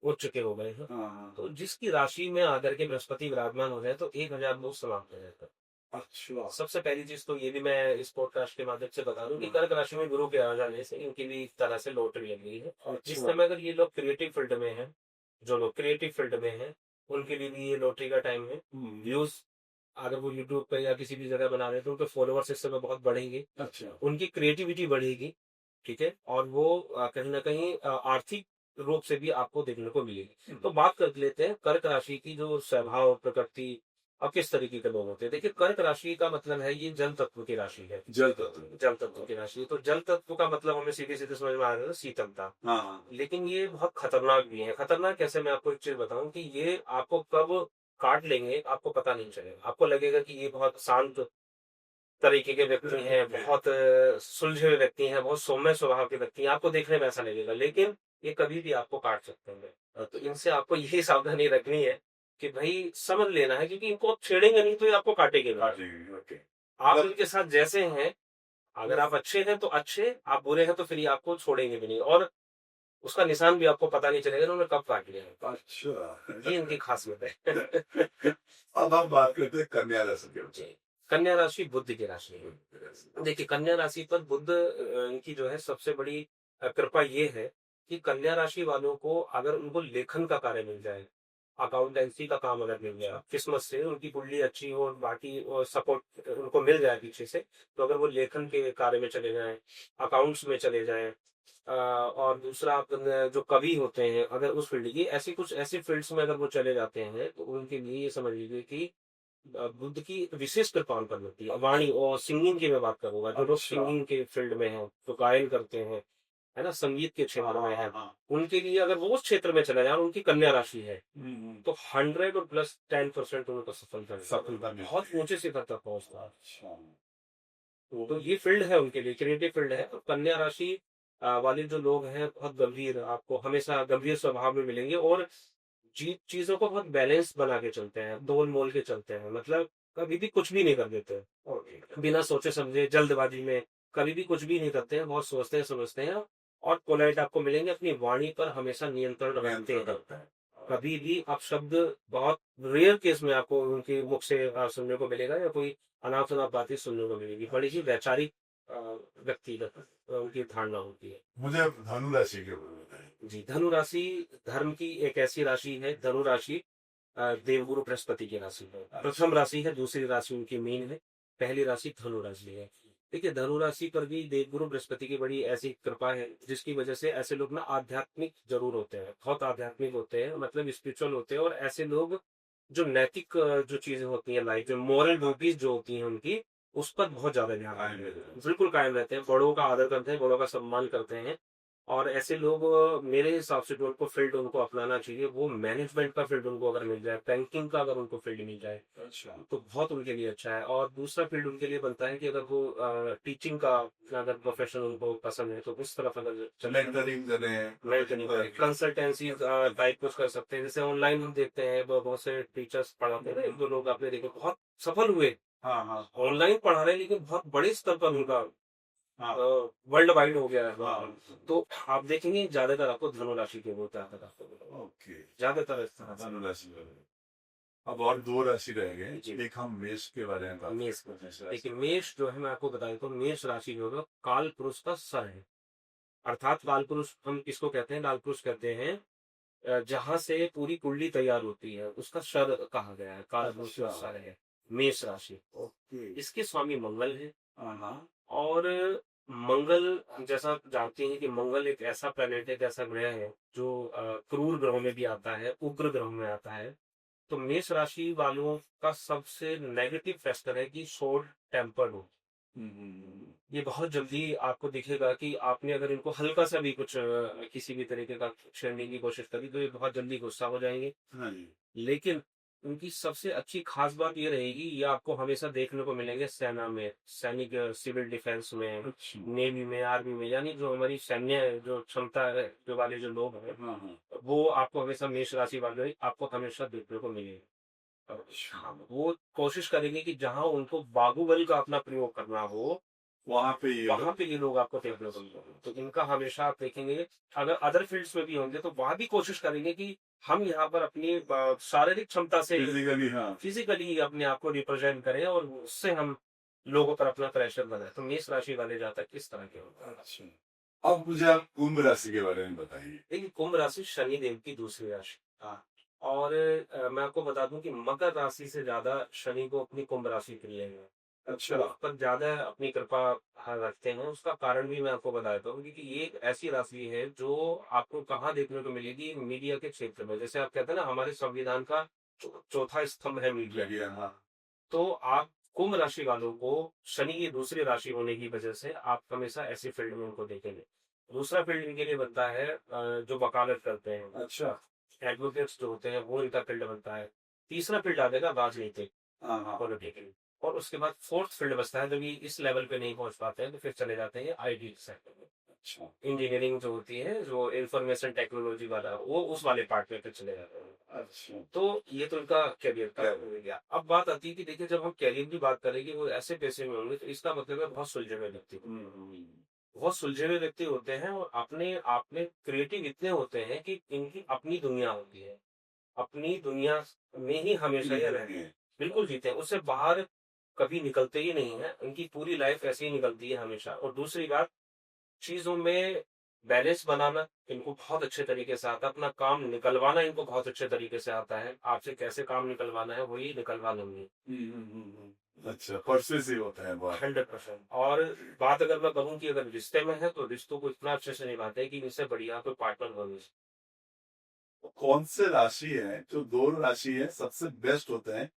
Speaker 1: उठ चुके हो गए हैं। तो जिसकी राशि में आकर के बृहस्पति विराजमान हो जाए तो 1000 लोग सलाम हो जाता है।
Speaker 2: अच्छा।
Speaker 1: सबसे पहली चीज तो ये भी मैं इस पॉडकास्ट के माध्यम से बता दूं कि कर्क राशि में गुरु के आ जाने से इनकी भी एक तरह से लॉटरी लग गई है। जिस समय अगर ये लोग क्रिएटिव फील्ड में हैं, जो लोग क्रिएटिव फील्ड में हैं उनके लिए भी ये लॉटरी का टाइम है। व्यूज अगर वो यूट्यूब पे या किसी भी जगह बना रहे हैं तो उनके फॉलोअर्स इस समय बहुत बढ़ेंगे।
Speaker 2: अच्छा।
Speaker 1: उनकी क्रिएटिविटी बढ़ेगी, ठीक है, और वो कहीं ना कहीं आर्थिक रूप से भी आपको देखने को मिलेगी। तो बात कर लेते हैं कर्क राशि की, जो स्वभाव प्रकृति और किस तरीके के लोग होते हैं। देखिए कर्क राशि का मतलब है ये जल तत्व की राशि है।
Speaker 2: जल तत्व।
Speaker 1: जल तत्व की राशि है। तो जल तत्व का मतलब हमें सीधे सीधे समझ में आ रहा है शीतलता।
Speaker 2: हाँ।
Speaker 1: लेकिन ये बहुत खतरनाक भी है। खतरनाक कैसे, मैं आपको एक चीज बताऊं कि ये आपको कब काट लेंगे आपको पता नहीं चलेगा। आपको लगेगा कि ये बहुत शांत तरीके के व्यक्ति हैं, बहुत सुलझे हुए व्यक्ति हैं, बहुत सौम्य स्वभाव के व्यक्ति हैं, आपको देखने में ऐसा लगेगा, लेकिन ये कभी भी आपको काट सकते हैं। तो इनसे आपको यही सावधानी रखनी है कि भाई समझ लेना है, क्योंकि इनको आप छेड़ेंगे नहीं तो ये आपको काटेंगे नहीं।
Speaker 2: ओके।
Speaker 1: आप इनके साथ जैसे हैं, अगर आप अच्छे हैं तो अच्छे, आप बुरे हैं तो फिर ये आपको छोड़ेंगे भी नहीं, और उसका निशान भी आपको पता नहीं चलेगा उन्होंने कब काट लिया।
Speaker 2: अच्छा।
Speaker 1: ये इनकी खासियत है।
Speaker 2: अब हम बात करते हैं कन्या राशि के ऊपर।
Speaker 1: कन्या राशि बुध की राशि है। देखिए कन्या राशि पर बुध इनकी जो है सबसे बड़ी कृपा ये है कि कन्या राशि वालों को अगर उनको लेखन का कार्य मिल जाए, अकाउंटेंसी का काम अगर मिल जाए किस्मत से, उनकी कुंडली अच्छी हो और बाकी सपोर्ट उनको मिल जाए पीछे से, तो अगर वो लेखन के कार्य में चले जाएं, अकाउंट्स में चले जाएं, और दूसरा जो कवि होते हैं अगर उस फील्ड की ऐसी कुछ ऐसी फील्ड्स में अगर वो चले जाते हैं तो उनके लिए ये समझ लीजिए कि बुद्ध की विशेष कृपा उन पर मिलती है। वाणी और सिंगिंग की मैं बात करूंगा, जो लोग सिंगिंग के फील्ड में हैं, जो गायन करते हैं, है ना, संगीत के क्षेत्र में है, उनके लिए अगर वो उस क्षेत्र में चला जाए और उनकी कन्या राशि है तो 100 और प्लस 10% उनको सफलता बहुत ऊंचे शिखर तक पहुंचता है। तो ये फील्ड है उनके लिए, क्रिएटिव फील्ड है। तो कन्या राशि वाले जो लोग हैं बहुत गंभीर, आपको हमेशा गंभीर स्वभाव में मिलेंगे और चीजों को बहुत बैलेंस बना के चलते हैं, तोल मोल के चलते हैं। मतलब कभी भी कुछ भी नहीं कर देते हैं बिना सोचे समझे, जल्दबाजी में कभी भी कुछ भी नहीं करते हैं, बहुत सोचते हैं समझते हैं और पोलाइट आपको मिलेंगे। अपनी वाणी पर हमेशा नियंत्रण रखते हैं। कभी भी आप शब्द, बहुत रेयर केस में आपको उनके मुख से सुनने को मिलेगा या कोई अनाप शनाप बातें सुनने को मिलेगी। बड़ी ही वैचारिक व्यक्तिगत उनकी धारणा होती है।
Speaker 2: मुझे धनु राशि के ऊपर बताएं।
Speaker 1: जी, धनु राशि धर्म की एक ऐसी राशि है। धनु राशि देवगुरु बृहस्पति की राशि है। प्रथम राशि है, दूसरी राशि उनकी मीन है, पहली राशि धनु राशि है। देखिए, धनु राशि पर भी देवगुरु बृहस्पति की बड़ी ऐसी कृपा है, जिसकी वजह से ऐसे लोग ना आध्यात्मिक ज़रूर होते हैं, बहुत आध्यात्मिक होते हैं, मतलब स्पिरिचुअल होते हैं, और ऐसे लोग जो नैतिक जो चीज़ें होती हैं लाइफ में, मोरल ड्यूटीज़ जो होती हैं उनकी, उस पर बहुत ज़्यादा ध्यान
Speaker 2: कायम
Speaker 1: देते
Speaker 2: रहते
Speaker 1: हैं।
Speaker 2: हैं।
Speaker 1: बिल्कुल कायम रहते हैं, बड़ों का आदर करते हैं, बड़ों का सम्मान करते हैं, और ऐसे लोग मेरे हिसाब से जो उनको फील्ड उनको अपनाना चाहिए, वो मैनेजमेंट का फील्ड उनको अगर मिल जाए, बैंकिंग का अगर उनको फील्ड मिल जाए,
Speaker 2: अच्छा।
Speaker 1: तो बहुत उनके लिए अच्छा है। और दूसरा फील्ड उनके लिए बनता है कि अगर वो टीचिंग का अगर प्रोफेशन उनको पसंद है, तो उस तरफ अगर चले
Speaker 2: मेंटरिंग करें।
Speaker 1: कंसल्टेंसी टाइप कुछ कर सकते हैं। जैसे ऑनलाइन हम देखते हैं, बहुत से टीचर्स पढ़ाते हैं ना, एक दो लोग आपने देखे बहुत सफल हुए,
Speaker 2: हाँ हाँ
Speaker 1: ऑनलाइन पढ़ा रहे हैं, लेकिन बहुत बड़े स्तर पर उनका
Speaker 2: हाँ
Speaker 1: वर्ल्ड वाइड हो गया है।
Speaker 2: हाँ।
Speaker 1: तो आप देखेंगे ज्यादातर आपको धनुराशि के वो आपको
Speaker 2: ओके।
Speaker 1: ज्यादातर इस तरह से।
Speaker 2: धनुराशि वाले। अब और दो राशि रह गए,
Speaker 1: जी।
Speaker 2: एक हम मेष के बारे में बात
Speaker 1: मेष
Speaker 2: करते हैं। मेष राशि।
Speaker 1: देखिए, मेष जो है मैं आपको बता देता हूँ, मेष राशि जो है काल पुरुष का सर है। अर्थात काल पुरुष हम किसको कहते हैं? काल पुरुष कहते हैं जहां से पूरी कुंडली तैयार होती है, उसका सर कहा गया है, काल पुरुष का
Speaker 2: अच्छा।
Speaker 1: सर है मेष राशि।
Speaker 2: ओके।
Speaker 1: इसके स्वामी मंगल है।
Speaker 2: हाँ हाँ।
Speaker 1: और मंगल, जैसा आप जानते हैं कि मंगल एक ऐसा प्लेनेट है, एक ऐसा ग्रह है जो क्रूर ग्रहों में भी आता है, उग्र ग्रहों में आता है। तो मेष राशि वालों का सबसे नेगेटिव फैक्टर है कि शॉर्ट टेम्पर्ड हो। ये बहुत जल्दी आपको दिखेगा कि आपने अगर इनको हल्का सा भी कुछ किसी भी तरीके का छेड़ने की कोशिश करी, तो ये बहुत जल्दी गुस्सा हो जाएंगे।
Speaker 2: हाँ जी।
Speaker 1: लेकिन उनकी सबसे अच्छी खास बात ये रहेगी, ये आपको हमेशा देखने को मिलेंगे सेना में, सैनिक सिविल डिफेंस में,
Speaker 2: अच्छा।
Speaker 1: नेवी में, आर्मी में, यानी जो हमारी सैन्य जो क्षमता है, जो वाले जो लोग हैं,
Speaker 2: हाँ हाँ।
Speaker 1: वो आपको हमेशा मेष राशि वाले आपको हमेशा देखने को मिलेंगे।
Speaker 2: अच्छा।
Speaker 1: वो कोशिश करेंगे कि जहां उनको बाहुबल का अपना प्रयोग करना हो,
Speaker 2: वहां पे ये
Speaker 1: वहां
Speaker 2: लोग।
Speaker 1: पे ये लोग आपको देखने को मिलेंगे। तो इनका हमेशा आप देखेंगे, अगर अदर फील्ड्स में भी होंगे तो वहां भी कोशिश करेंगे कि हम यहाँ पर अपनी शारीरिक क्षमता से
Speaker 2: फिजिकली हाँ।
Speaker 1: फिजिकली अपने आप को रिप्रेजेंट करें, और उससे हम लोगों पर अपना प्रेशर बनाए। तो मेष राशि वाले जातक किस तरह के होते हैं?
Speaker 2: अच्छा। अब मुझे आप कुंभ राशि के बारे में बताइए।
Speaker 1: देखिए, कुंभ राशि शनि देव की दूसरी राशि।
Speaker 2: हाँ।
Speaker 1: और मैं आपको बता दूं कि मकर राशि से ज्यादा शनि को अपनी कुंभ राशि प्रिय है।
Speaker 2: अच्छा।
Speaker 1: उस पर ज्यादा अपनी कृपा रखते हैं। उसका कारण भी मैं आपको बता देता हूँ, क्योंकि ये एक ऐसी राशि है जो आपको कहाँ देखने को मिलेगी? मीडिया के क्षेत्र में। जैसे आप कहते हैं ना, हमारे संविधान का चौथा स्तंभ है मीडिया।
Speaker 2: मीडिया हाँ।
Speaker 1: तो आप कुंभ राशि वालों को शनि की दूसरी राशि होने की वजह से आप हमेशा ऐसी फील्ड में उनको देखेंगे। दूसरा फील्ड इनके लिए बनता है जो वकालत करते हैं,
Speaker 2: अच्छा।
Speaker 1: एडवोकेट्स जो होते हैं, वो इनका फील्ड बनता है। तीसरा फील्ड आ जाएगा राजनीतिक,
Speaker 2: हाँ हाँ।
Speaker 1: पॉलिटिकल। और उसके बाद फोर्थ फील्ड बचता है, जब ये इस लेवल पे नहीं पहुंच पाते हैं तो फिर चले जाते हैं आईटी सेक्टर में।
Speaker 2: अच्छा।
Speaker 1: इंजीनियरिंग जो होती है, जो इंफॉर्मेशन टेक्नोलॉजी वाला, वो उस वाले पार्ट में फिर चले जाते हैं।
Speaker 2: अच्छा।
Speaker 1: तो ये तो इनका कैरियर का हो गया। अब बात आती है कि देखिए, जब हम कैरियर की बात करेंगे, वो ऐसे पैसे में होंगे, तो इसका मतलब है बहुत सुलझे हुए व्यक्ति, बहुत सुलझे हुए व्यक्ति होते हैं, और अपने आप में क्रिएटिव इतने होते हैं कि इनकी अपनी दुनिया होती है, अपनी दुनिया में ही हमेशा ये रहते हैं, बिल्कुल जीते हैं, उससे बाहर कभी निकलते ही नहीं है। उनकी पूरी लाइफ ऐसे ही निकलती है हमेशा। और दूसरी बात, चीजों में बैलेंस बनाना इनको बहुत अच्छे तरीके से आता है। अपना काम निकलवाना इनको बहुत अच्छे तरीके से आता है। आपसे कैसे काम निकलवाना है, वही निकलवा लेंगे।
Speaker 2: अच्छा, परसुएसिव होता है बहुत।
Speaker 1: 100%। और बात अगर मैं कहूँ कि अगर रिश्ते में है, तो रिश्तों को इतना अच्छे से निभाते हैं कि इनसे बढ़िया कोई पार्टनर बने।
Speaker 2: कौन से राशि है जो दो राशि है सबसे बेस्ट होते हैं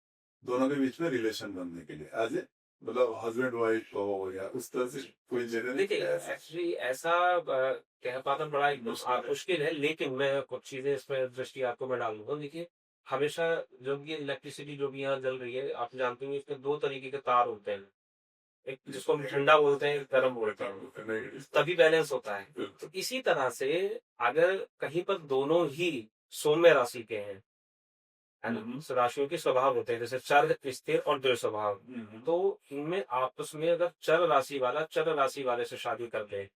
Speaker 2: दोनों के बीच में रिलेशन बनने के लिए, एज ए मतलब हस्बैंड वाइफ हो या उस तरह से कोई
Speaker 1: देखिए,
Speaker 2: जनरल।
Speaker 1: एक्चुअली ऐसा कह पाना बड़ा एक मुश्किल है, लेकिन मैं कुछ चीजें इसमें दृष्टि आपको मैं डाल दूंगा। देखिए, हमेशा जब ये इलेक्ट्रिसिटी जो भी यहाँ जल रही है, आप जानते होंगे इसमें दो तरीके के तार होते हैं, एक जिसको हम ठंडा बोलते हैं, एक गर्म बोलते हैं, तभी बैलेंस होता है। तो इसी तरह से अगर कहीं पर दोनों ही सौम्य राशि के हैं, है ना, तो राशियों के स्वभाव होते हैं, जैसे चर, स्थिर और द्वय स्वभाव। तो इनमें आपस में अगर चर राशि वाला चर राशि वाले से शादी कर दे,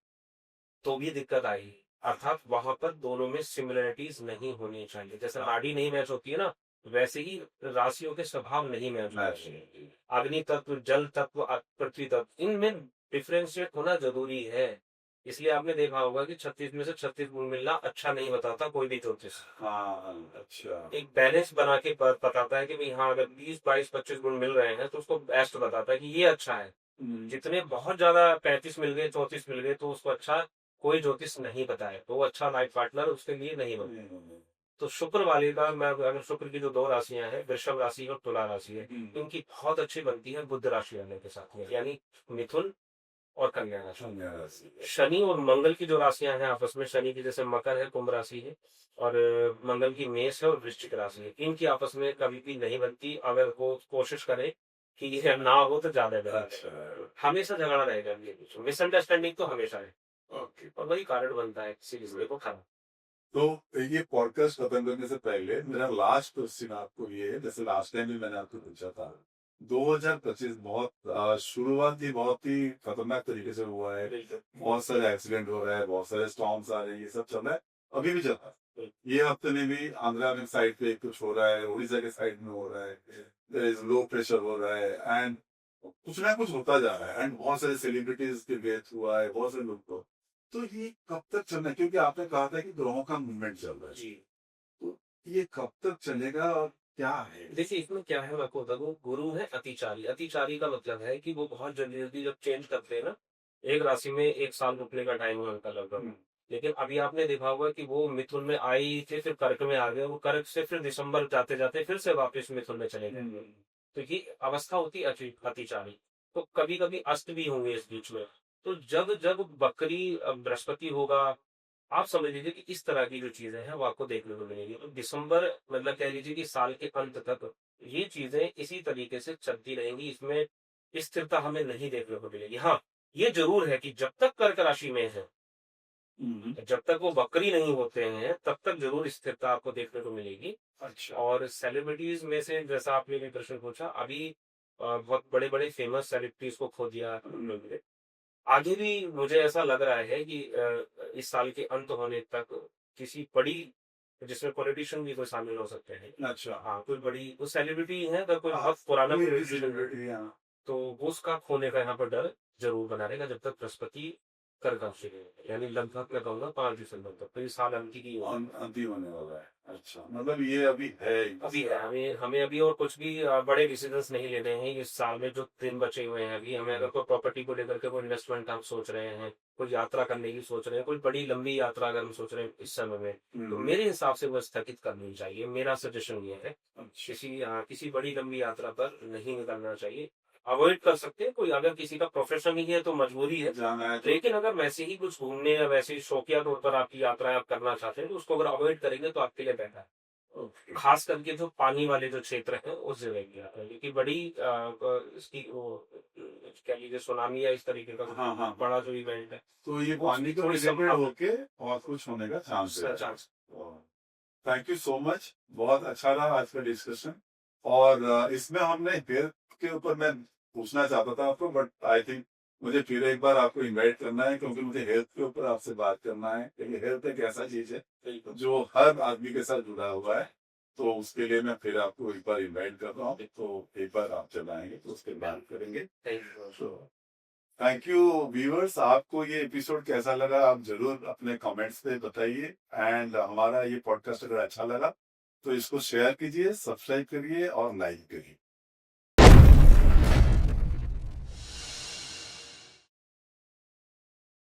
Speaker 1: तो भी दिक्कत आएगी। अर्थात वहां पर दोनों में सिमिलरिटीज नहीं होनी चाहिए। जैसे नाड़ी नहीं मैच होती है ना, वैसे ही राशियों के स्वभाव नहीं मैच होते हैं। अग्नि तत्व, जल तत्व, पृथ्वी तत्व, इनमें डिफ्रेंशिएट होना जरूरी है। इसलिए आपने देखा होगा कि 36 में से 36 गुण मिलना अच्छा नहीं बताता कोई भी ज्योतिष।
Speaker 2: हाँ। अच्छा।
Speaker 1: एक बैलेंस बना के बताता है कि भाई हाँ, अगर 20, 22, 25 गुण मिल रहे हैं, तो उसको बेस्ट बताता है कि ये अच्छा है। जितने बहुत ज्यादा 35 मिल गए, 34 मिल गए, तो उसको अच्छा कोई ज्योतिष नहीं बताए, तो वो अच्छा लाइफ पार्टनर उसके लिए नहीं बने। तो शुक्र वाले का, मैं अगर शुक्र की जो दो राशियां हैं, वृषभ राशि और तुला राशि है, इनकी बहुत अच्छी बनती है बुध राशि वाले के साथ में, यानी मिथुन और कन्या राशि। शनि और मंगल की जो राशियां हैं आपस में, शनि की जैसे मकर है, कुंभ राशि है, और मंगल की मेष है और वृश्चिक राशि है, इनकी आपस में कभी भी नहीं बनती। अगर वो कोशिश करे कि ये ना हो तो ज्यादा बेहतर है। हमेशा झगड़ा रहेगा, मिसअंडरस्टैंडिंग तो हमेशा है, और वही कारण बनता है किसी रिश्ते को खराब।
Speaker 2: तो ये पॉडकास्ट खत्म करने से पहले मेरा लास्ट क्वेश्चन आपको ये है, जैसे लास्ट टाइम भी मैंने आपको पूछा था, 2025 बहुत शुरुआत ही बहुत ही खतरनाक तरीके से हुआ है। बहुत सारे एक्सीडेंट हो रहा है, बहुत सारे स्टॉर्म्स आ रहे हैं, ये सब चल रहा है, अभी भी चल रहा है। ये हफ्ते में भी आंध्रा में साइड पे कुछ हो रहा है, उड़ीसा के साइड में हो रहा है, लो प्रेशर हो रहा है, एंड कुछ ना कुछ होता जा रहा है, एंड बहुत सारे सेलिब्रिटीज के डेथ हुआ है, बहुत सारे लोग को। तो ये कब तक चलना है, क्योंकि आपने कहा था कि ग्रहों का मूवमेंट चल रहा है
Speaker 1: जी,
Speaker 2: तो ये कब तक चलेगा और क्या है?
Speaker 1: देखिए इसमें क्या है, मैं आपको बता दूं, गुरु है अतिचारी। अतिचारी का मतलब है कि वो बहुत जल्दी जल्दी जब चेंज करते हैं ना, एक राशि में एक साल रुकने का टाइम है उनका लगभग। लेकिन अभी आपने देखा होगा कि वो मिथुन में आए ही थे, फिर कर्क में आ गए, वो कर्क से फिर दिसंबर जाते जाते फिर से वापस मिथुन में चले गए। तो ये अवस्था होती है अतिचारी। तो कभी कभी अस्त भी होंगे इस बीच में। तो जब जब बकरी बृहस्पति होगा, आप समझ लीजिए कि इस तरह की जो चीजें हैं वो आपको देखने को मिलेगी। तो दिसंबर, मतलब कह लीजिए कि साल के अंत तक ये चीजें इसी तरीके से चलती रहेंगी, इसमें स्थिरता हमें नहीं देखने को मिलेगी। हाँ, ये जरूर है कि जब तक कर्क राशि में है, जब तक वो वक्री नहीं होते हैं, तब तक जरूर स्थिरता आपको देखने को मिलेगी।
Speaker 2: अच्छा।
Speaker 1: और सेलिब्रिटीज में से जैसा आपने भी प्रश्न पूछा, अभी बहुत बड़े बड़े फेमस सेलिब्रिटीज को खो दिया लोगों ने। आगे भी मुझे ऐसा लग रहा है कि इस साल के अंत होने तक किसी बड़ी, जिसमें पॉलिटिशियन भी कोई शामिल हो सकते हैं।
Speaker 2: अच्छा।
Speaker 1: हाँ, कोई बड़ी वो सेलिब्रिटी है, अगर कोई बहुत पुराना पॉलिटिशियन है, तो वो उसका खोने का यहाँ पर डर जरूर बना रहेगा जब तक बृहस्पति कर्क राशि में है। यानी लगभग मैं कहूंगा 5 दिसंबर तक, तो ये साल अंत की
Speaker 2: अंतिम होने वाला है। अच्छा, मतलब ये अभी है
Speaker 1: अभी है। हमें हमें अभी और कुछ भी बड़े डिसीजंस नहीं लेने हैं इस साल में, जो दिन बचे हुए हैं अभी। हमें अगर कोई प्रॉपर्टी को लेकर के कोई इन्वेस्टमेंट हम सोच रहे हैं, कोई यात्रा करने की सोच रहे हैं, कोई बड़ी लंबी यात्रा अगर हम सोच रहे हैं इस समय में, तो मेरे हिसाब से वो स्थगित करनी चाहिए। मेरा सजेशन ये है, किसी बड़ी लंबी यात्रा पर नहीं निकलना चाहिए। अवॉइड कर सकते हैं, कोई अगर किसी का प्रोफेशन ही है तो मजबूरी है
Speaker 2: जाना है,
Speaker 1: लेकिन अगर वैसे ही कुछ घूमने या वैसे ही शौकिया तौर पर आपकी यात्रा आप करना चाहते हैं, तो उसको अगर अवॉइड करेंगे तो आपके लिए बेहतर है। खास करके जो पानी वाले जो क्षेत्र हैं उस जगह की यात्रा, क्योंकि बड़ी इसकी वो कह लीजिए सुनामी या इस तरीके का
Speaker 2: हाँ, हाँ।
Speaker 1: बड़ा जो इवेंट है,
Speaker 2: तो ये पानी को
Speaker 1: थोड़ी
Speaker 2: रिलेटेड
Speaker 1: संभावना
Speaker 2: होके और कुछ होने का चांस है।
Speaker 1: Chance.
Speaker 2: Thank you so much, बहुत अच्छा रहा आज का डिस्कशन। और इसमें हमने हेल्थ के ऊपर मैं पूछना चाहता था आपको, बट आई थिंक मुझे फिर एक बार आपको इनवाइट करना है, क्योंकि मुझे हेल्थ के ऊपर आपसे बात करना है, क्योंकि हेल्थ एक ऐसा चीज है जो हर आदमी के साथ जुड़ा हुआ है। तो उसके लिए मैं फिर आपको एक बार इनवाइट कर रहा हूँ, तो एक बार आप चल आएंगे तो उसके बाद करेंगे। थैंक यू व्यूअर्स, आपको ये एपिसोड कैसा लगा आप जरूर अपने कमेंट्स पे बताइए, एंड हमारा ये पॉडकास्ट अगर अच्छा लगा तो इसको शेयर कीजिए, सब्सक्राइब करिए और लाइक करिए।